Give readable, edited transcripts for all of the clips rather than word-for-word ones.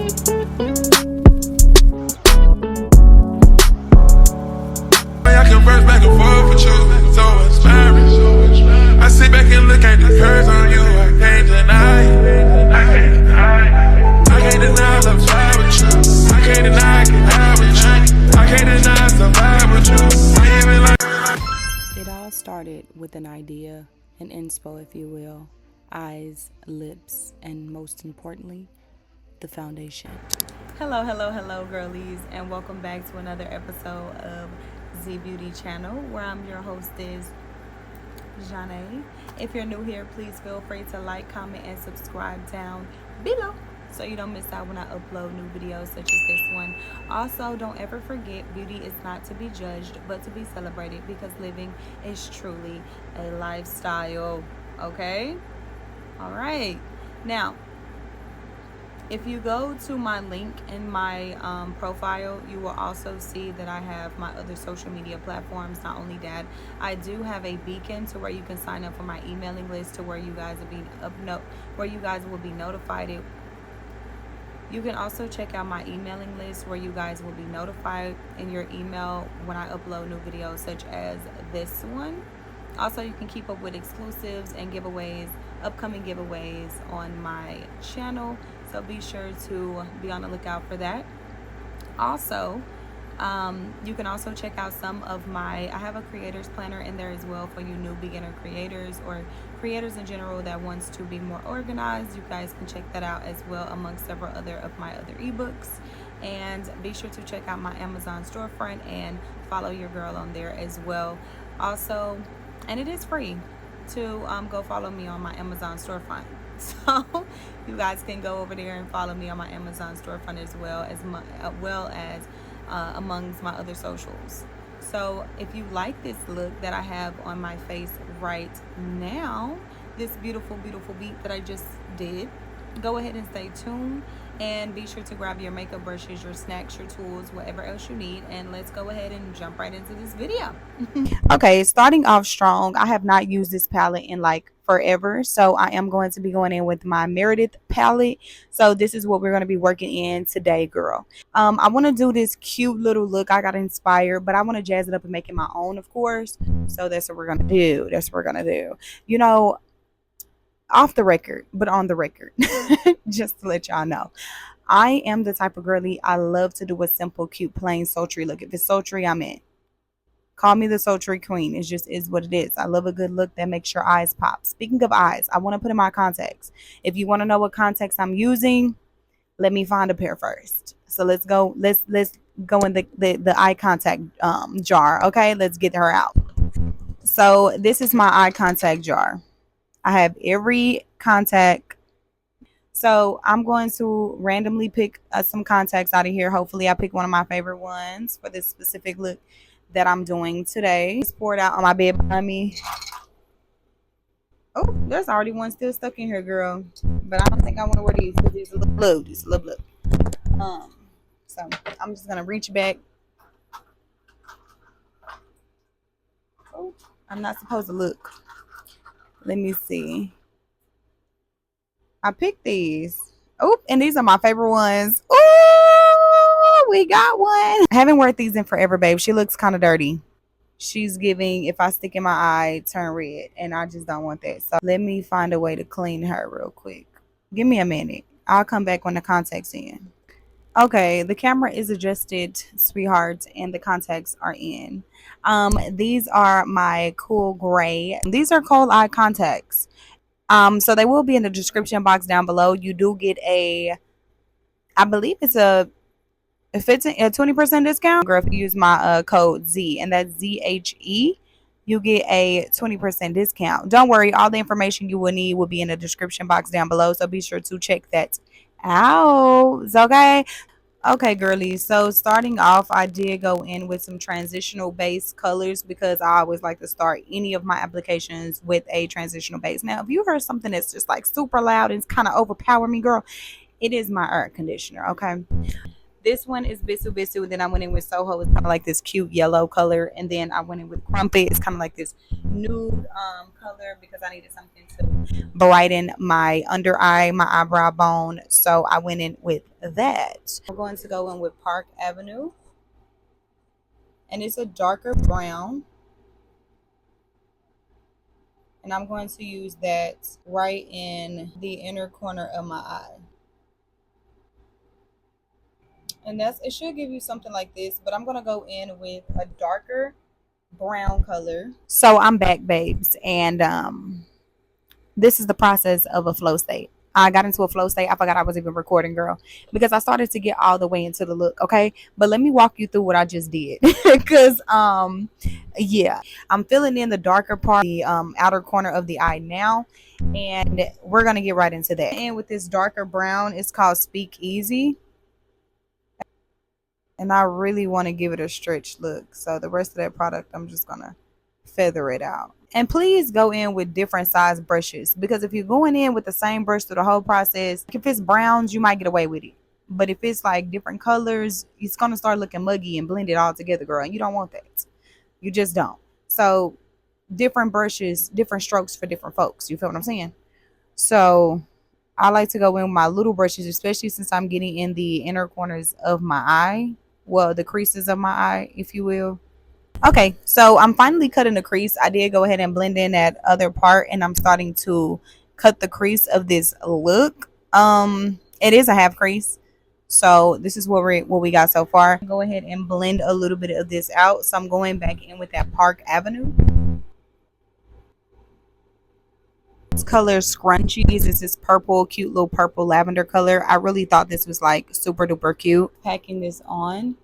I converse back and forth with you, so inspiring. I sit back and look at the curves on you, I can't deny it. I can't deny love fly with you. I can't deny I can hide with you. I can't deny survive with you. I even like. It all started with an idea, an inspo if you will, eyes, lips, and most importantly, the foundation. Hello girlies, and welcome back to another episode of Z Beauty Channel, where I'm your hostess, Janae. If you're new here, please feel free to like, comment, and subscribe down below so you don't miss out when I upload new videos such as this one. Also, don't ever forget, beauty is not to be judged but to be celebrated, because living is truly a lifestyle. Okay? Alright. Now, if you go to my link in my profile, you will also see that I have my other social media platforms. Not only that, I do have a beacon to where you can sign up for my emailing list, to where you guys will be notified. You can also check out my emailing list, where you guys will be notified in your email when I upload new videos such as this one. Also, you can keep up with exclusives and giveaways, upcoming giveaways on my channel, so be sure to be on the lookout for that. Also, you can also check out some of I have a creators planner in there as well for you new beginner creators, or creators in general that wants to be more organized. You guys can check that out as well, amongst several other of my other ebooks. And be sure to check out my Amazon storefront and follow your girl on there as well. Also, and it is free to go follow me on my Amazon storefront, so you guys can go over there and follow me on my Amazon storefront as well as amongst my other socials. So if you like this look that I have on my face right now, this beautiful beat that I just did, go ahead and stay tuned, and be sure to grab your makeup brushes, your snacks, your tools, whatever else you need, and let's go ahead and jump right into this video. Okay, starting off strong, I have not used this palette in like forever, so I am going to be going in with my Meredith palette. So this is what we're going to be working in today, girl. I want to do this cute little look. I got inspired, but I want to jazz it up and make it my own, of course. So that's what we're going to do. You know, off the record, but on the record, just to let y'all know, I am the type of girly, I love to do a simple, cute, plain, sultry look. If it's sultry, I'm in. Call me the sultry queen. It just is what it is. I love a good look that makes your eyes pop. Speaking of eyes, I want to put in my contacts. If you want to know what contacts I'm using, let me find a pair first. So let's go in the eye contact jar. Okay, let's get her out. So this is my eye contact jar. I have every contact. So I'm going to randomly pick some contacts out of here. Hopefully I pick one of my favorite ones for this specific look that I'm doing today. Just pour it out on my bed behind me. Oh, there's already one still stuck in here, girl. But I don't think I want to wear these because it's a little blue. It's a little blue. So I'm just going to reach back. Oh, I'm not supposed to look. Let me see. I picked these. Oh, and these are my favorite ones. Oh, we got one. I haven't worn these in forever, babe. She looks kind of dirty. She's giving, if I stick in my eye, turn red. And I just don't want that. So let me find a way to clean her real quick. Give me a minute. I'll come back when the contact's in. Okay, the camera is adjusted, sweetheart, and the contacts are in. These are my cool gray. These are cold eye contacts. So they will be in the description box down below. You do get I believe it's a 20% discount. Girl, if you use my code Z, and that's ZHE, you get a 20% discount. Don't worry, all the information you will need will be in the description box down below, so be sure to check that out. Okay, girlies, so starting off, I did go in with some transitional base colors, because I always like to start any of my applications with a transitional base. Now, if you heard something that's just like super loud and it's kind of overpower me, girl, it is my air conditioner. Okay, This one is Bisu Bisu, and then I went in with Soho. It's kind of like this cute yellow color, and then I went in with Crumpet. It's kind of like this nude color because I needed something to brighten my under eye, my eyebrow bone. So I went in with that. I'm going to go in with Park Avenue, and it's a darker brown. And I'm going to use that right in the inner corner of my eye. And it should give you something like this, but I'm going to go in with a darker brown color. So I'm back, babes, and this is the process of a flow state. I got into a flow state. I forgot I was even recording, girl, because I started to get all the way into the look. Okay, but let me walk you through what I just did. Because yeah, I'm filling in the darker part, the outer corner of the eye now, and we're gonna get right into that. And with this darker brown, it's called Speak Easy, and I really want to give it a stretch look. So the rest of that product, I'm just gonna feather it out. And please go in with different size brushes, because if you're going in with the same brush through the whole process, if it's browns, you might get away with it. But if it's like different colors, it's going to start looking muggy and blended all together, girl. And you don't want that. You just don't. So different brushes, different strokes for different folks. You feel what I'm saying? So I like to go in with my little brushes, especially since I'm getting in the inner corners of my eye. Well, the creases of my eye, if you will. Okay, so I'm finally cutting the crease. I did go ahead and blend in that other part, and I'm starting to cut the crease of this look. It is a half crease, so this is what we got so far. Go ahead and blend a little bit of this out. So I'm going back in with that Park Avenue. This color Scrunchies is this purple, cute little purple lavender color. I really thought this was like super duper cute. Packing this on.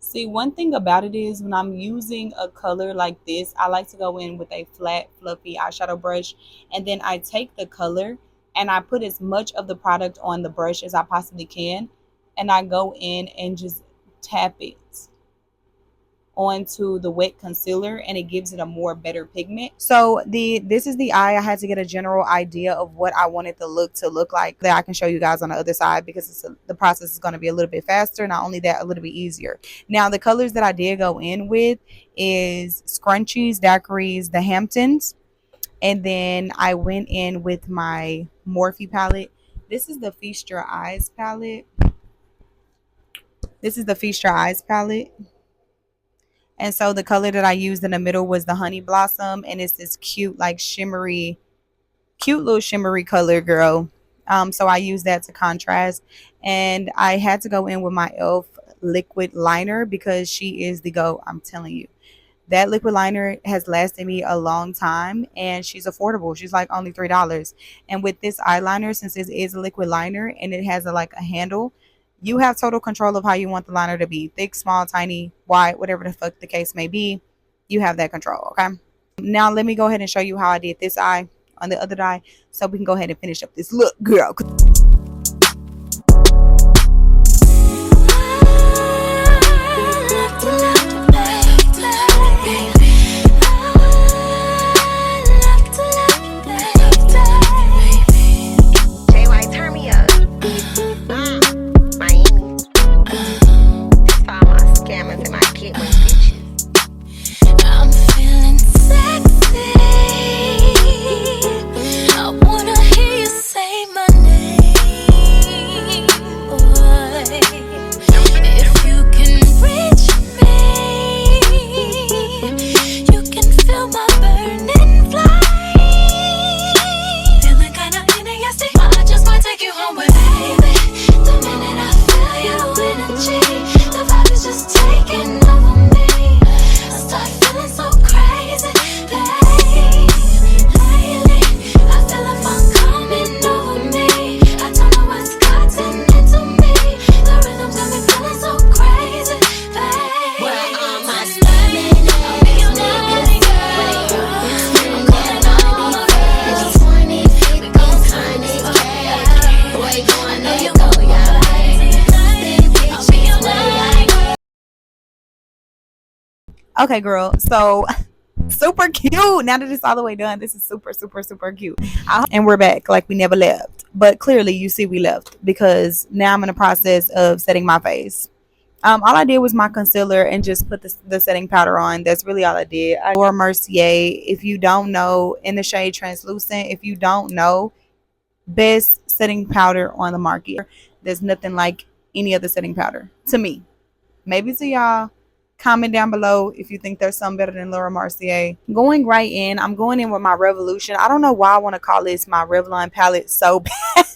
See, one thing about it is when I'm using a color like this, I like to go in with a flat, fluffy eyeshadow brush. And then I take the color and I put as much of the product on the brush as I possibly can. And I go in and just tap it onto the wet concealer, and it gives it a more better pigment. So this is the eye. I had to get a general idea of what I wanted the look to look like, that I can show you guys on the other side, because the process is going to be a little bit faster. Not only that, a little bit easier. Now the colors that I did go in with is Scrunchies, Daiquiris, the Hamptons, and then I went in with my Morphe palette. This is the Feast Your Eyes palette. And so the color that I used in the middle was the Honey Blossom, and it's this cute, like shimmery, cute little shimmery color, girl. So I used that to contrast, and I had to go in with my e.l.f. liquid liner because she is the GOAT. I'm telling you, that liquid liner has lasted me a long time, and she's affordable. She's like only $3. And with this eyeliner, since it is a liquid liner and it has like a handle, you have total control of how you want the liner to be. Thick, small, tiny, wide, whatever the fuck the case may be. You have that control, okay? Now, let me go ahead and show you how I did this eye on the other eye, so we can go ahead and finish up this look, girl. Okay, girl, so super cute. Now that it's all the way done, this is super, super, super cute. And we're back like we never left. But clearly you see we left because now I'm in the process of setting my face. All I did was my concealer and just put the setting powder on. That's really all I did. Or Mercier, if you don't know, in the shade Translucent, if you don't know, best setting powder on the market. There's nothing like any other setting powder to me. Maybe to y'all. Comment down below if you think there's something better than Laura Mercier. Going right in, I'm going in with my Revolution. I don't know why I want to call this my Revlon palette so bad.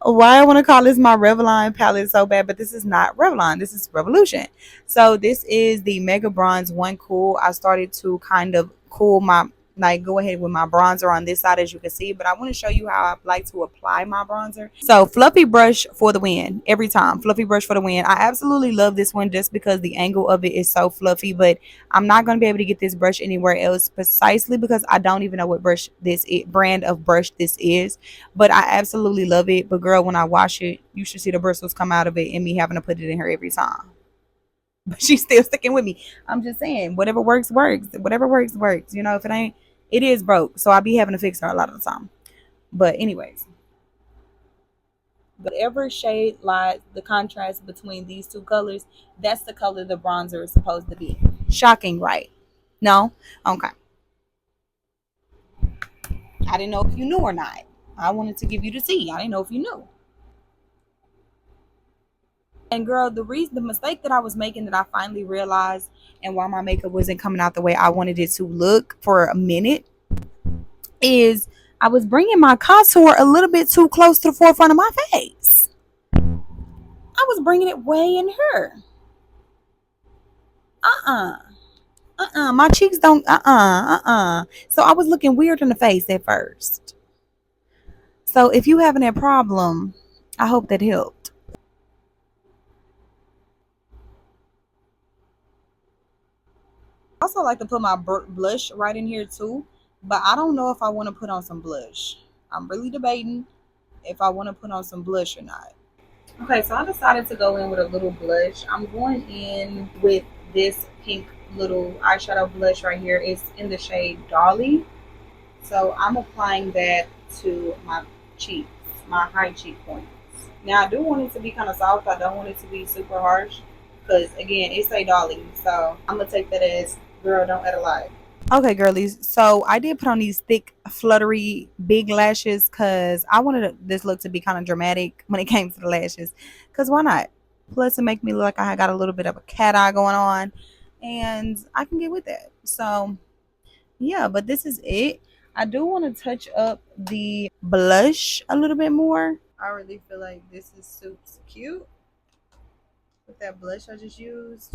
Why I want to call this my Revlon palette so bad, but this is not Revlon. This is Revolution. So this is the Mega Bronze One Cool. I started to kind of cool my, like, go ahead with my bronzer on this side, as you can see, but I want to show you how I like to apply my bronzer. So fluffy brush for the win every time. Fluffy brush for the win. I absolutely love this one just because the angle of it is so fluffy, but I'm not going to be able to get this brush anywhere else precisely because I don't even know what brush this is, brand of brush this is, but I absolutely love it. But girl, when I wash it, you should see the bristles come out of it and me having to put it in her every time. But she's still sticking with me. I'm just saying, whatever works, works. Whatever works, works. You know, if it ain't, it is broke. So I be having to fix her a lot of the time. But anyways, whatever shade lies, the contrast between these two colors, that's the color the bronzer is supposed to be. Shocking, right? No? Okay. I didn't know if you knew or not. I wanted to give you the tea. I didn't know if you knew. And girl, the mistake that I was making that I finally realized, and why my makeup wasn't coming out the way I wanted it to look for a minute, is I was bringing my contour a little bit too close to the forefront of my face. I was bringing it way in here. My cheeks don't, So I was looking weird in the face at first. So if you having that problem, I hope that helped. I also like to put my blush right in here too, but I don't know if I want to put on some blush. I'm really debating if I want to put on some blush or not. Okay, so I decided to go in with a little blush. I'm going in with this pink little eyeshadow blush right here. It's in the shade Dolly. So I'm applying that to my cheeks, my high cheek points. Now I do want it to be kind of soft. I don't want it to be super harsh because again, it's a Dolly. So I'm gonna take that as, girl, don't add a lot. Okay, girlies, so I did put on these thick, fluttery, big lashes because I wanted this look to be kind of dramatic when it came to the lashes. Because why not? Plus, it make me look like I got a little bit of a cat eye going on, and I can get with that. So, yeah, but this is it. I do want to touch up the blush a little bit more. I really feel like this is super cute with that blush I just used.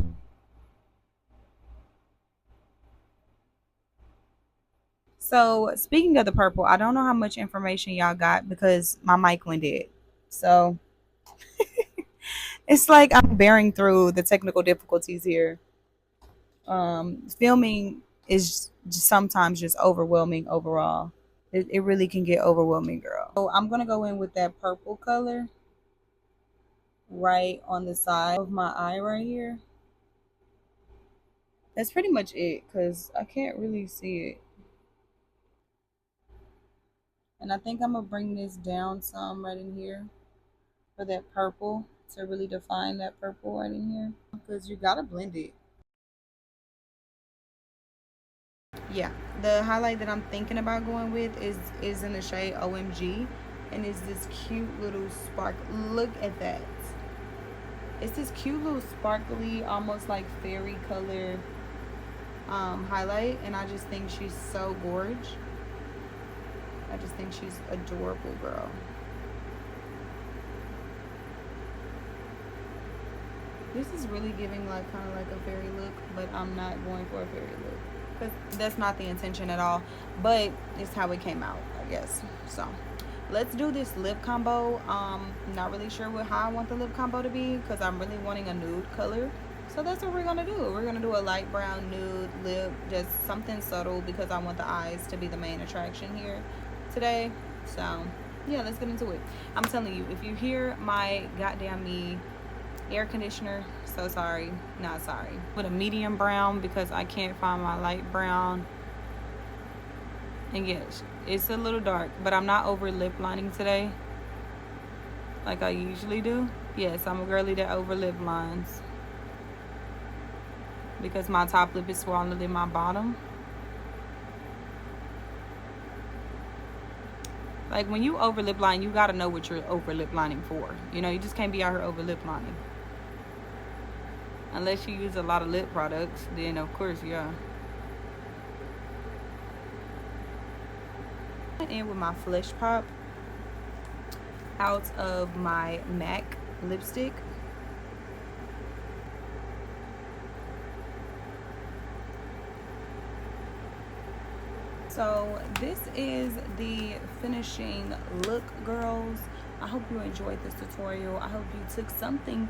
So speaking of the purple, I don't know how much information y'all got because my mic went dead. So it's like I'm bearing through the technical difficulties here. Filming is just sometimes just overwhelming overall. It really can get overwhelming, girl. So I'm gonna go in with that purple color right on the side of my eye right here. That's pretty much it because I can't really see it. And I think I'm going to bring this down some right in here for that purple to really define that purple right in here. Because you got to blend it. Yeah, the highlight that I'm thinking about going with is in the shade OMG. And it's this cute little spark. Look at that. It's this cute little sparkly, almost like fairy color highlight. And I just think she's so gorgeous. I just think she's adorable, girl. This is really giving like kind of like a fairy look, but I'm not going for a fairy look because that's not the intention at all. But it's how it came out, I guess. So let's do this lip combo. Not really sure how I want the lip combo to be because I'm really wanting a nude color. So that's what we're gonna do. We're gonna do a light brown nude lip, just something subtle because I want the eyes to be the main attraction here today. So yeah, let's get into it. I'm telling you, if you hear my goddamn me air conditioner So sorry, not sorry. With a medium brown because I can't find my light brown. And yes, it's a little dark, but I'm not over lip lining today like I usually do. Yes, I'm a girly that over lip lines because my top lip is smaller than my bottom. Like when you over lip line, you gotta know what you're over lip lining for. You know, you just can't be out here over lip lining. Unless you use a lot of lip products, then of course, yeah. In with my Flesh Pop out of my MAC lipstick. So this is the finishing look, girls. I hope you enjoyed this tutorial. I hope you took something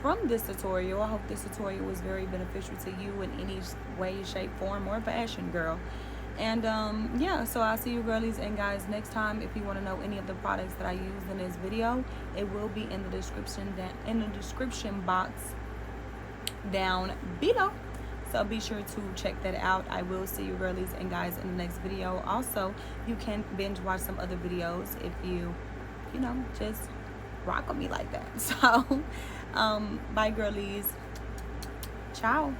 from this tutorial. I hope this tutorial was very beneficial to you in any way, shape, form, or fashion, girl. And yeah, so I'll see you girlies and guys next time. If you want to know any of the products that I used in this video, it will be in the description box down below. So be sure to check that out. I will see you girlies and guys in the next video. Also, you can binge watch some other videos if you know, just rock with me like that. So bye girlies, ciao.